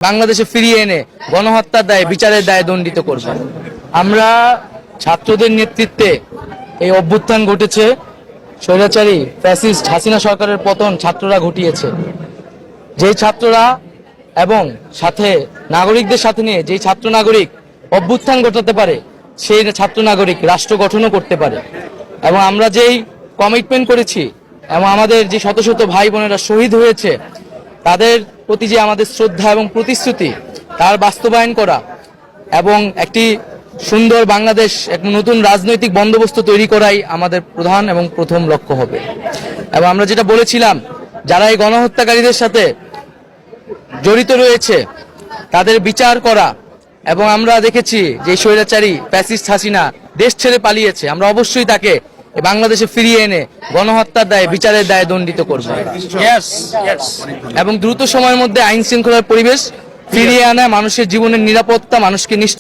বাংলাদেশে ফিরিয়ে এনে গণহত্যার দায়ে বিচারের দায়ে দণ্ডিত করব। আমরা ছাত্রদের নেতৃত্বে এই অভ্যুত্থান ঘটেছে, স্বৈরাচারী ফ্যাসিস্ট হাসিনা সরকারের পতন ছাত্ররা ঘটিয়েছে। যেই ছাত্ররা এবং সাথে নাগরিকদের সাথে নিয়ে যেই ছাত্র নাগরিক অভ্যুত্থান ঘটাতে পারে, সেই ছাত্র নাগরিক রাষ্ট্র গঠনও করতে পারে। এবং আমরা যেই কমিটমেন্ট করেছি এবং আমাদের যে শত শত ভাই বোনেরা শহীদ হয়েছে, তাদের প্রতি যে আমাদের শ্রদ্ধা এবং প্রতিশ্রুতি, তার বাস্তবায়ন করা এবং একটি সুন্দর বাংলাদেশ, এক নতুন রাজনৈতিক বন্দোবস্ত তৈরি করাই আমাদের প্রধান এবং প্রথম লক্ষ্য হবে। এবং আমরা যেটা বলেছিলাম, যারা এই গণহত্যাকারীদের সাথে জড়িত রয়েছে তাদের বিচার করা, এবং আমরা দেখেছি যে স্বৈরাচারী ফ্যাসিস্ট হাসিনা দেশ ছেড়ে পালিয়েছে, আমরা অবশ্যই তাকে বাংলাদেশে ফিরিয়ে এনে গণহত্যার দায়ে বিচারের দায়ে দণ্ডিত করব এবং দ্রুত সময়ের মধ্যে আইন শৃঙ্খলার পরিবেশ ফিরিয়ে আনা, মানুষের জীবনের নিরাপত্তা মানুষকে নিশ্চিত